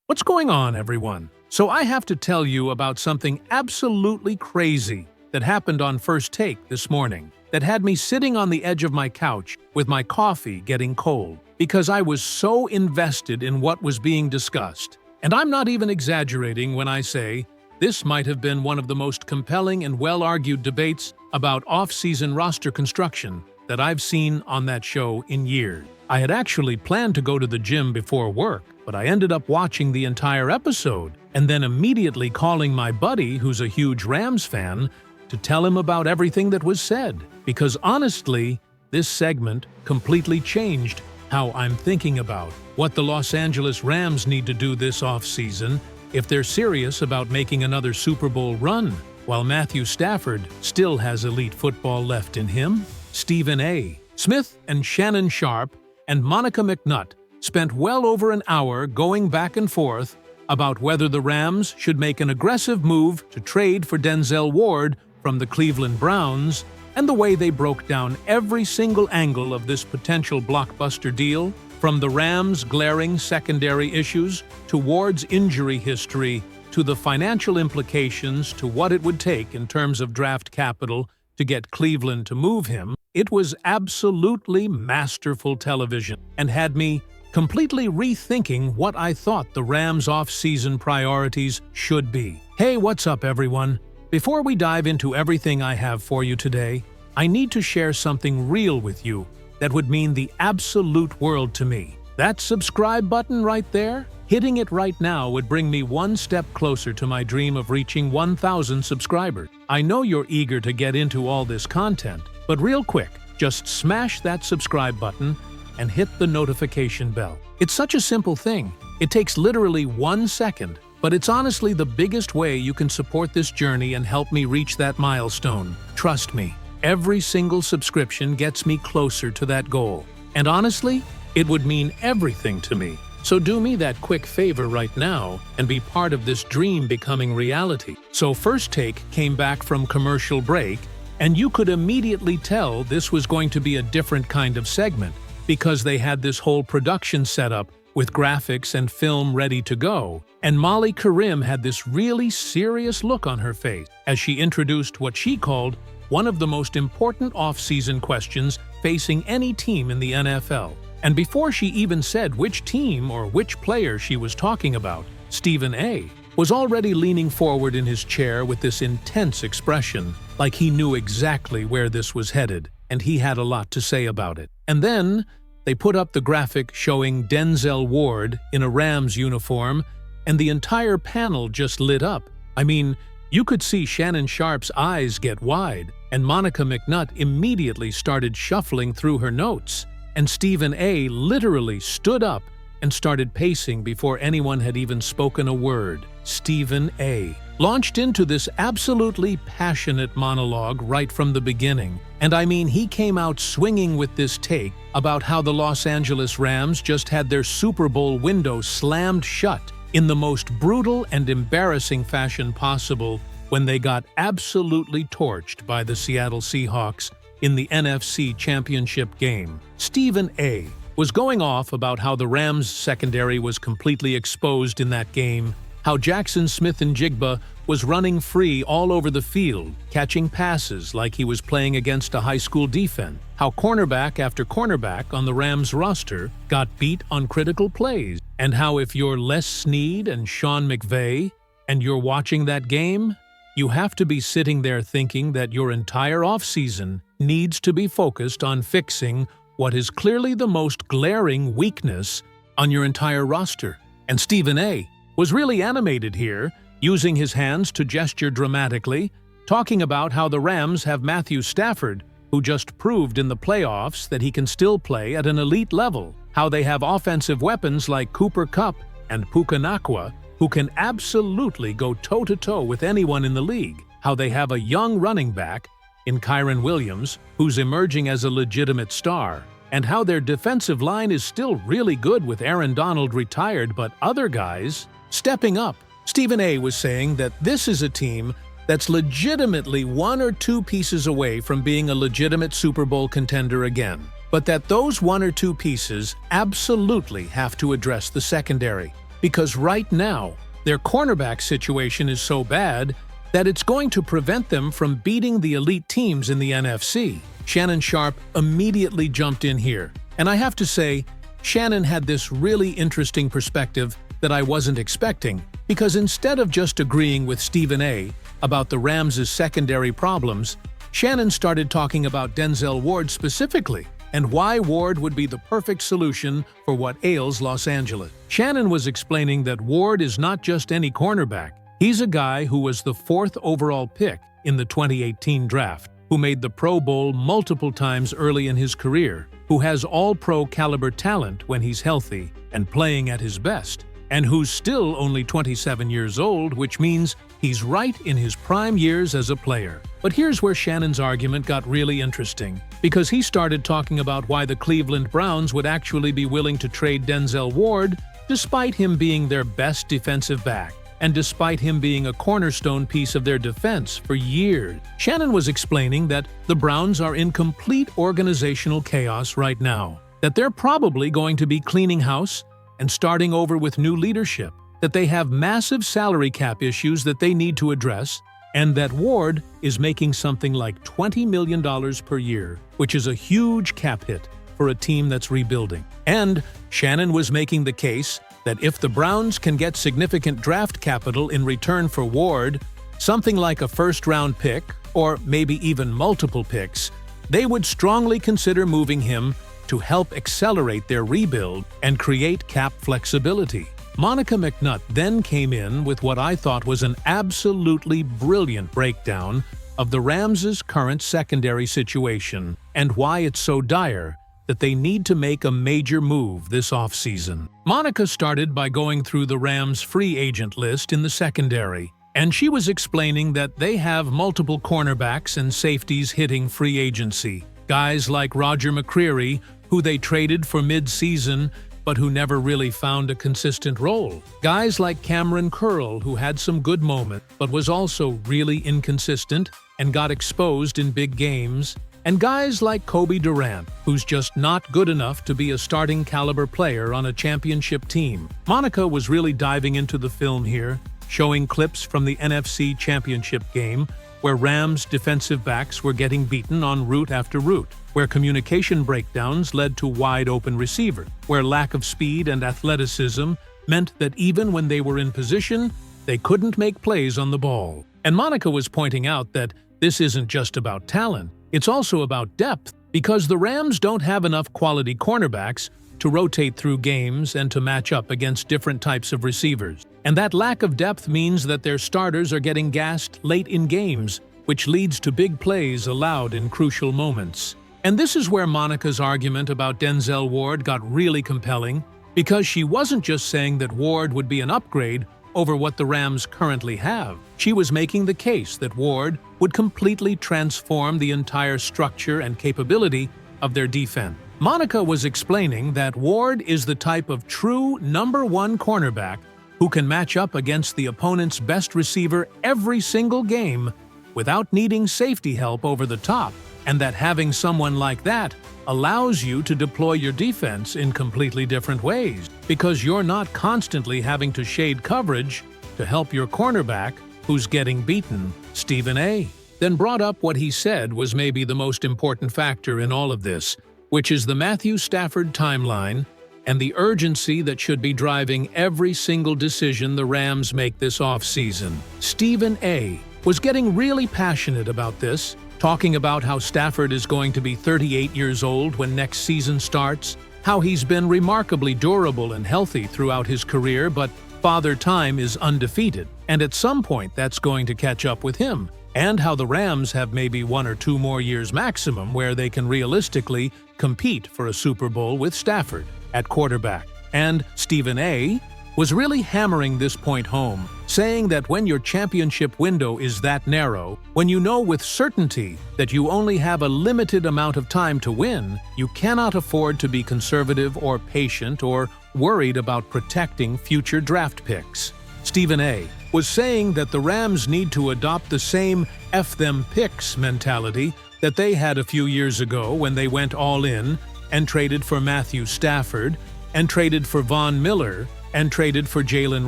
What's going on, everyone? So I have to tell you about something absolutely crazy that happened on First Take this morning that had me sitting on the edge of my couch with my coffee getting cold because I was so invested in what was being discussed. And I'm not even exaggerating when I say this might have been one of the most compelling and well-argued debates about off-season roster construction that I've seen on that show in years. I had actually planned to go to the gym before work, but I ended up watching the entire episode and then immediately calling my buddy, who's a huge Rams fan, to tell him about everything that was said. Because honestly, this segment completely changed how I'm thinking about what the Los Angeles Rams need to do this offseason if they're serious about making another Super Bowl run. While Matthew Stafford still has elite football left in him, Stephen A. Smith and Shannon Sharpe and Monica McNutt spent well over an hour going back and forth about whether the Rams should make an aggressive move to trade for Denzel Ward from the Cleveland Browns, and the way they broke down every single angle of this potential blockbuster deal, from the Rams' glaring secondary issues to Ward's injury history to the financial implications to what it would take in terms of draft capital to get Cleveland to move him. It was absolutely masterful television and had me completely rethinking what I thought the Rams' off-season priorities should be. Hey, what's up, everyone? Before we dive into everything I have for you today, I need to share something real with you that would mean the absolute world to me. That subscribe button right there? Hitting it right now would bring me one step closer to my dream of reaching 1,000 subscribers. I know you're eager to get into all this content, but real quick, just smash that subscribe button and hit the notification bell. It's such a simple thing. It takes literally 1 second, but it's honestly the biggest way you can support this journey and help me reach that milestone. Trust me, every single subscription gets me closer to that goal. And honestly, it would mean everything to me. So do me that quick favor right now and be part of this dream becoming reality. So First Take came back from commercial break, and you could immediately tell this was going to be a different kind of segment because they had this whole production setup with graphics and film ready to go. And Molly Karim had this really serious look on her face as she introduced what she called one of the most important off-season questions facing any team in the NFL. And before she even said which team or which player she was talking about, Stephen A. was already leaning forward in his chair with this intense expression, like he knew exactly where this was headed, and he had a lot to say about it. And then they put up the graphic showing Denzel Ward in a Rams uniform, and the entire panel just lit up. I mean, you could see Shannon Sharpe's eyes get wide, and Monica McNutt immediately started shuffling through her notes, and Stephen A. literally stood up and started pacing before anyone had even spoken a word. Stephen A. launched into this absolutely passionate monologue right from the beginning. And I mean, he came out swinging with this take about how the Los Angeles Rams just had their Super Bowl window slammed shut in the most brutal and embarrassing fashion possible when they got absolutely torched by the Seattle Seahawks in the NFC Championship game. Stephen A. was going off about how the Rams' secondary was completely exposed in that game, how Jackson Smith-Njigba was running free all over the field, catching passes like he was playing against a high school defense, how cornerback after cornerback on the Rams roster got beat on critical plays, and how if you're Les Snead and Sean McVay and you're watching that game, you have to be sitting there thinking that your entire offseason needs to be focused on fixing what is clearly the most glaring weakness on your entire roster. And Stephen A. was really animated here, using his hands to gesture dramatically, talking about how the Rams have Matthew Stafford, who just proved in the playoffs that he can still play at an elite level, how they have offensive weapons like Cooper Kupp and Puka Nacua, who can absolutely go toe-to-toe with anyone in the league, how they have a young running back in Kyren Williams, who's emerging as a legitimate star, and how their defensive line is still really good with Aaron Donald retired but other guys stepping up. Stephen A. was saying that this is a team that's legitimately 1 or 2 pieces away from being a legitimate Super Bowl contender again, but that those 1 or 2 pieces absolutely have to address the secondary. because right now, their cornerback situation is so bad that it's going to prevent them from beating the elite teams in the NFC. Shannon Sharpe immediately jumped in here, and I have to say, Shannon had this really interesting perspective that I wasn't expecting, because instead of just agreeing with Stephen A. about the Rams' secondary problems, Shannon started talking about Denzel Ward specifically, and why Ward would be the perfect solution for what ails Los Angeles. Shannon was explaining that Ward is not just any cornerback. He's a guy who was the 4th overall pick in the 2018 draft, who made the Pro Bowl multiple times early in his career, who has all-pro caliber talent when he's healthy and playing at his best, and who's still only 27 years old, which means he's right in his prime years as a player. But here's where Shannon's argument got really interesting, because he started talking about why the Cleveland Browns would actually be willing to trade Denzel Ward despite him being their best defensive back, and despite him being a cornerstone piece of their defense for years. Shannon was explaining that the Browns are in complete organizational chaos right now, that they're probably going to be cleaning house and starting over with new leadership, that they have massive salary cap issues that they need to address, and that Ward is making something like $20 million per year, which is a huge cap hit for a team that's rebuilding. And Shannon was making the case that if the Browns can get significant draft capital in return for Ward, something like a first-round pick, or maybe even multiple picks, they would strongly consider moving him to help accelerate their rebuild and create cap flexibility. Monica McNutt then came in with what I thought was an absolutely brilliant breakdown of the Rams' current secondary situation and why it's so dire that they need to make a major move this offseason. Monica started by going through the Rams' free agent list in the secondary, and she was explaining that they have multiple cornerbacks and safeties hitting free agency. Guys like Roger McCreary, who they traded for mid-season, but who never really found a consistent role. Guys like Cameron Curl, who had some good moments, but was also really inconsistent and got exposed in big games. And guys like Kobe Durant, who's just not good enough to be a starting caliber player on a championship team. Monica was really diving into the film here, showing clips from the NFC Championship game, where Rams defensive backs were getting beaten on route after route, where communication breakdowns led to wide-open receivers, where lack of speed and athleticism meant that even when they were in position, they couldn't make plays on the ball. And Monica was pointing out that this isn't just about talent, it's also about depth, because the Rams don't have enough quality cornerbacks to rotate through games and to match up against different types of receivers. And that lack of depth means that their starters are getting gassed late in games, which leads to big plays allowed in crucial moments. And this is where Monica's argument about Denzel Ward got really compelling, because she wasn't just saying that Ward would be an upgrade over what the Rams currently have. She was making the case that Ward would completely transform the entire structure and capability of their defense. Monica was explaining that Ward is the type of true #1 cornerback who can match up against the opponent's best receiver every single game without needing safety help over the top, and that having someone like that allows you to deploy your defense in completely different ways, because you're not constantly having to shade coverage to help your cornerback who's getting beaten. Stephen A. then brought up what he said was maybe the most important factor in all of this, which is the Matthew Stafford timeline and the urgency that should be driving every single decision the Rams make this offseason. Stephen A. was getting really passionate about this, talking about how Stafford is going to be 38 years old when next season starts, how he's been remarkably durable and healthy throughout his career, but Father Time is undefeated, and at some point that's going to catch up with him, and how the Rams have maybe 1 or 2 more years maximum where they can realistically compete for a Super Bowl with Stafford at quarterback. And Stephen A. was really hammering this point home, saying that when your championship window is that narrow, when you know with certainty that you only have a limited amount of time to win, you cannot afford to be conservative or patient or worried about protecting future draft picks. Stephen A. was saying that the Rams need to adopt the same F them picks mentality that they had a few years ago when they went all in and traded for Matthew Stafford and traded for Von Miller and traded for Jalen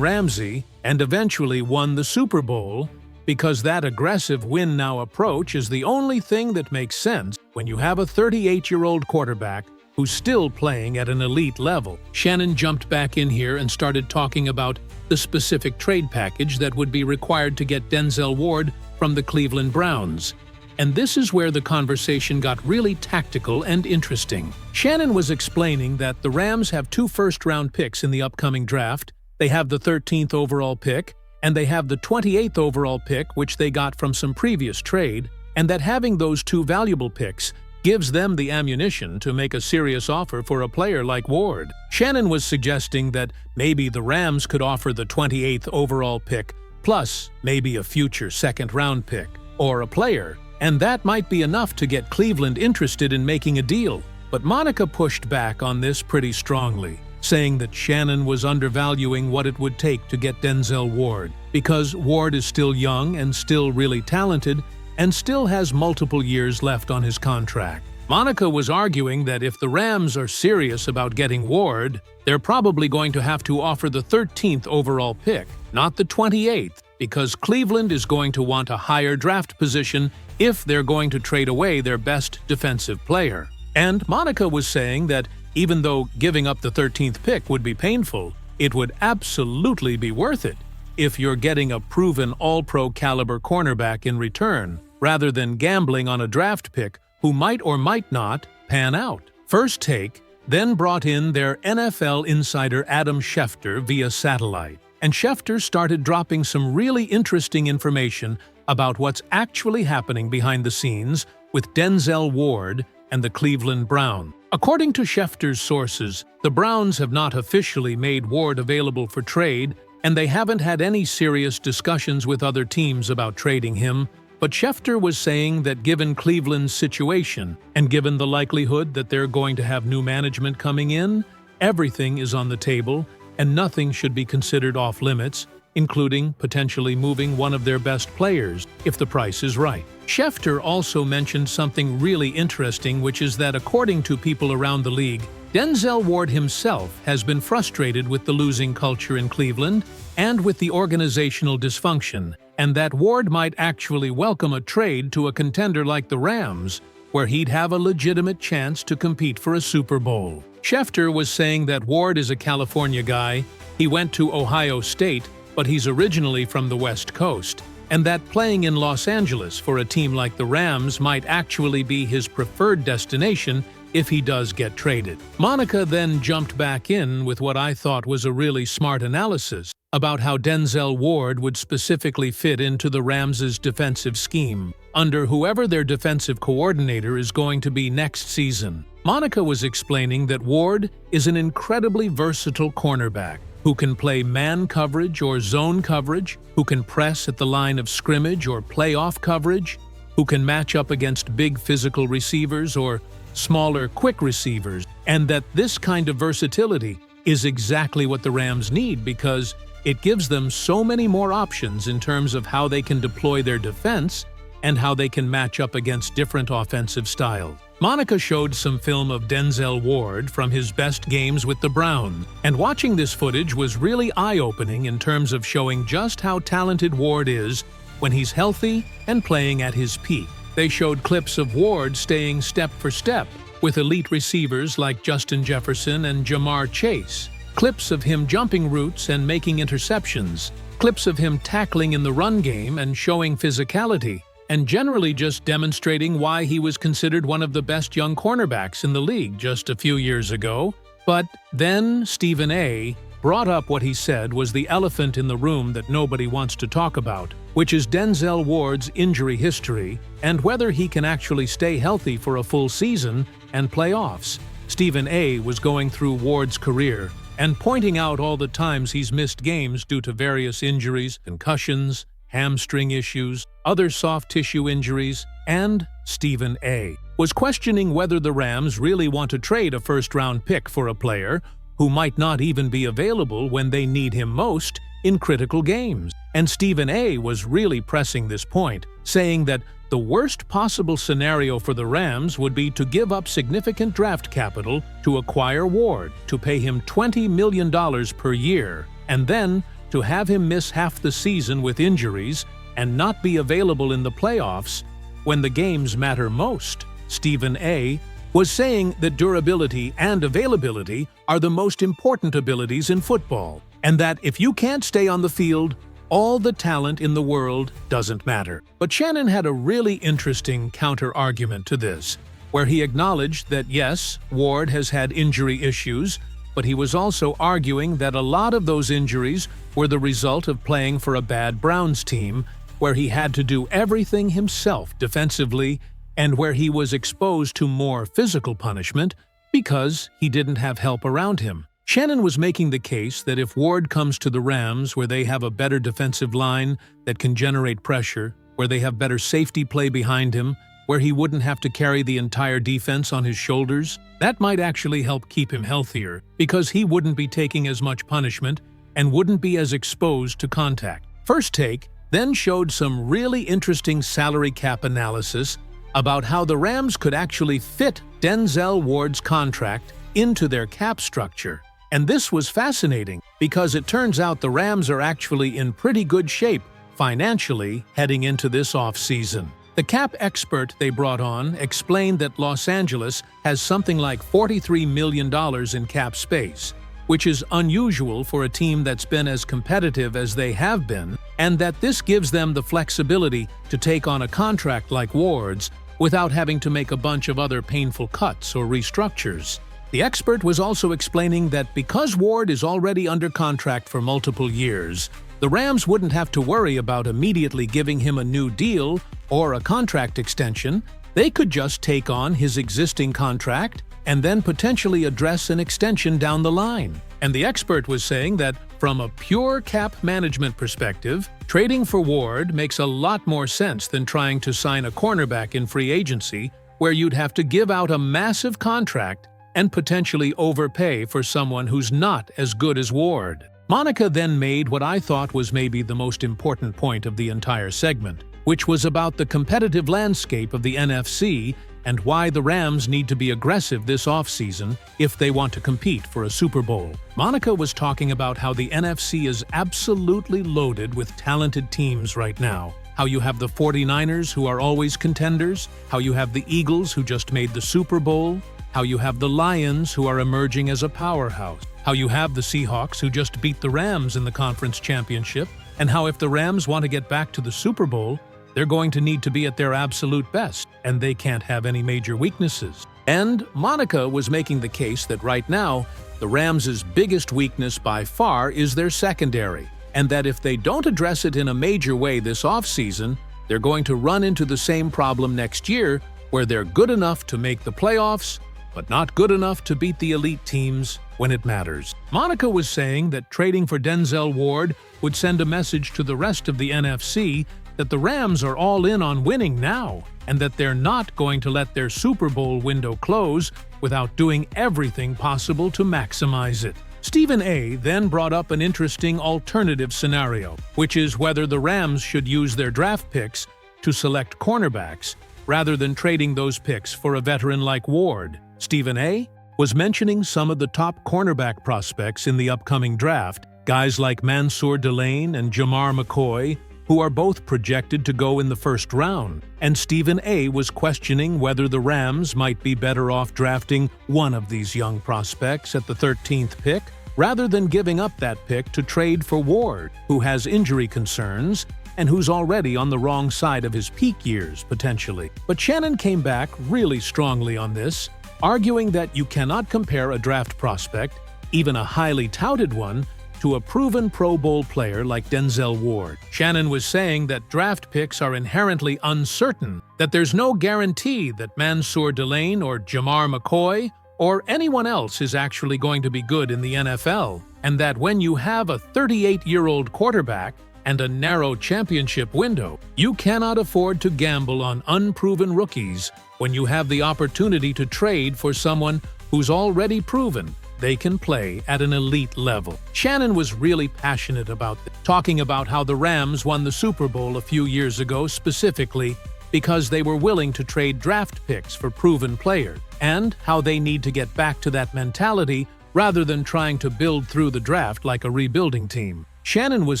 Ramsey and eventually won the Super Bowl, because that aggressive win-now approach is the only thing that makes sense when you have a 38-year-old quarterback who's still playing at an elite level. Shannon jumped back in here and started talking about the specific trade package that would be required to get Denzel Ward from the Cleveland Browns. And this is where the conversation got really tactical and interesting. Shannon was explaining that the Rams have 2 first-round picks in the upcoming draft. They have the 13th overall pick, and they have the 28th overall pick, which they got from some previous trade, and that having those 2 valuable picks gives them the ammunition to make a serious offer for a player like Ward. Shannon was suggesting that maybe the Rams could offer the 28th overall pick, plus maybe a future second-round pick, or a player, and that might be enough to get Cleveland interested in making a deal. But Monica pushed back on this pretty strongly, saying that Shannon was undervaluing what it would take to get Denzel Ward, because Ward is still young and still really talented, and still has multiple years left on his contract. Monica was arguing that if the Rams are serious about getting Ward, they're probably going to have to offer the 13th overall pick, not the 28th, because Cleveland is going to want a higher draft position if they're going to trade away their best defensive player. And Monica was saying that even though giving up the 13th pick would be painful, it would absolutely be worth it if you're getting a proven all-pro caliber cornerback in return, rather than gambling on a draft pick who might or might not pan out. First Take then brought in their NFL insider Adam Schefter via satellite, and Schefter started dropping some really interesting information about what's actually happening behind the scenes with Denzel Ward and the Cleveland Browns. According to Schefter's sources, the Browns have not officially made Ward available for trade, and they haven't had any serious discussions with other teams about trading him. But Schefter was saying that given Cleveland's situation, and given the likelihood that they're going to have new management coming in, everything is on the table, and nothing should be considered off-limits, including potentially moving one of their best players, if the price is right. Schefter also mentioned something really interesting, which is that according to people around the league, Denzel Ward himself has been frustrated with the losing culture in Cleveland and with the organizational dysfunction, and that Ward might actually welcome a trade to a contender like the Rams, where he'd have a legitimate chance to compete for a Super Bowl. Schefter was saying that Ward is a California guy, he went to Ohio State, but he's originally from the West Coast, and that playing in Los Angeles for a team like the Rams might actually be his preferred destination if he does get traded. Monica then jumped back in with what I thought was a really smart analysis about how Denzel Ward would specifically fit into the Rams' defensive scheme, under whoever their defensive coordinator is going to be next season. Monica was explaining that Ward is an incredibly versatile cornerback who can play man coverage or zone coverage, who can press at the line of scrimmage or playoff coverage, who can match up against big physical receivers or smaller, quick receivers, and that this kind of versatility is exactly what the Rams need because it gives them so many more options in terms of how they can deploy their defense and how they can match up against different offensive styles. Monica showed some film of Denzel Ward from his best games with the Browns, and watching this footage was really eye-opening in terms of showing just how talented Ward is when he's healthy and playing at his peak. They showed clips of Ward staying step for step with elite receivers like Justin Jefferson and Jamar Chase, clips of him jumping routes and making interceptions, clips of him tackling in the run game and showing physicality, and generally just demonstrating why he was considered one of the best young cornerbacks in the league just a few years ago. But then Stephen A. brought up what he said was the elephant in the room that nobody wants to talk about, which is Denzel Ward's injury history and whether he can actually stay healthy for a full season and playoffs. Stephen A. was going through Ward's career and pointing out all the times he's missed games due to various injuries, concussions, hamstring issues, other soft tissue injuries, and Stephen A. was questioning whether the Rams really want to trade a first-round pick for a player who might not even be available when they need him most in critical games. And Stephen A. was really pressing this point, saying that the worst possible scenario for the Rams would be to give up significant draft capital to acquire Ward, to pay him $20 million per year, and then to have him miss half the season with injuries and not be available in the playoffs when the games matter most. Stephen A. was saying that durability and availability are the most important abilities in football, and that if you can't stay on the field, all the talent in the world doesn't matter. But Shannon had a really interesting counter-argument to this, where he acknowledged that yes, Ward has had injury issues, but he was also arguing that a lot of those injuries were the result of playing for a bad Browns team, where he had to do everything himself defensively and where he was exposed to more physical punishment because he didn't have help around him. Shannon was making the case that if Ward comes to the Rams, where they have a better defensive line that can generate pressure, where they have better safety play behind him, where he wouldn't have to carry the entire defense on his shoulders, that might actually help keep him healthier because he wouldn't be taking as much punishment and wouldn't be as exposed to contact. First Take then showed some really interesting salary cap analysis about how the Rams could actually fit Denzel Ward's contract into their cap structure. And this was fascinating because it turns out the Rams are actually in pretty good shape financially heading into this offseason. The cap expert they brought on explained that Los Angeles has something like $43 million in cap space, which is unusual for a team that's been as competitive as they have been, and that this gives them the flexibility to take on a contract like Ward's without having to make a bunch of other painful cuts or restructures. The expert was also explaining that because Ward is already under contract for multiple years, the Rams wouldn't have to worry about immediately giving him a new deal or a contract extension. They could just take on his existing contract and then potentially address an extension down the line. And the expert was saying that from a pure cap management perspective, trading for Ward makes a lot more sense than trying to sign a cornerback in free agency, where you'd have to give out a massive contract and potentially overpay for someone who's not as good as Ward. Monica then made what I thought was maybe the most important point of the entire segment, which was about the competitive landscape of the NFC and why the Rams need to be aggressive this offseason if they want to compete for a Super Bowl. Monica was talking about how the NFC is absolutely loaded with talented teams right now, how you have the 49ers who are always contenders, how you have the Eagles who just made the Super Bowl, how you have the Lions who are emerging as a powerhouse, how you have the Seahawks who just beat the Rams in the conference championship, and how if the Rams want to get back to the Super Bowl, they're going to need to be at their absolute best, and they can't have any major weaknesses. And Monica was making the case that right now, the Rams' biggest weakness by far is their secondary, and that if they don't address it in a major way this offseason, they're going to run into the same problem next year, where they're good enough to make the playoffs, but not good enough to beat the elite teams when it matters. Monica was saying that trading for Denzel Ward would send a message to the rest of the NFC that the Rams are all in on winning now, and that they're not going to let their Super Bowl window close without doing everything possible to maximize it. Stephen A. then brought up an interesting alternative scenario, which is whether the Rams should use their draft picks to select cornerbacks rather than trading those picks for a veteran like Ward. Stephen A. was mentioning some of the top cornerback prospects in the upcoming draft, guys like Mansour Delane and Jamar McCoy, who are both projected to go in the first round. And Stephen A. was questioning whether the Rams might be better off drafting one of these young prospects at the 13th pick, rather than giving up that pick to trade for Ward, who has injury concerns and who's already on the wrong side of his peak years, potentially. But Shannon came back really strongly on this, arguing that you cannot compare a draft prospect, even a highly touted one, to a proven Pro Bowl player like Denzel Ward. Shannon was saying that draft picks are inherently uncertain, that there's no guarantee that Mansour Delane or Jamar McCoy or anyone else is actually going to be good in the NFL, and that when you have a 38-year-old quarterback and a narrow championship window, you cannot afford to gamble on unproven rookies when you have the opportunity to trade for someone who's already proven they can play at an elite level. Shannon was really passionate about this, talking about how the Rams won the Super Bowl a few years ago specifically because they were willing to trade draft picks for proven players, and how they need to get back to that mentality rather than trying to build through the draft like a rebuilding team. Shannon was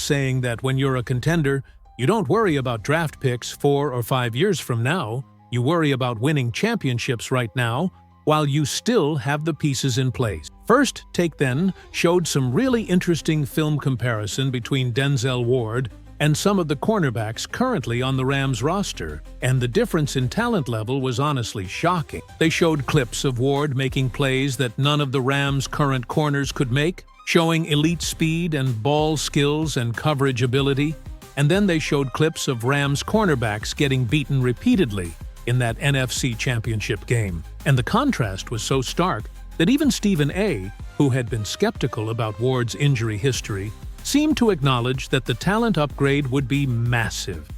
saying that when you're a contender, you don't worry about draft picks 4 or 5 years from now, you worry about winning championships right now, while you still have the pieces in place. First Take then showed some really interesting film comparison between Denzel Ward and some of the cornerbacks currently on the Rams roster, and the difference in talent level was honestly shocking. They showed clips of Ward making plays that none of the Rams' current corners could make, showing elite speed and ball skills and coverage ability, and then they showed clips of Rams cornerbacks getting beaten repeatedly in that NFC Championship game. And the contrast was so stark that even Stephen A., who had been skeptical about Ward's injury history, seemed to acknowledge that the talent upgrade would be massive.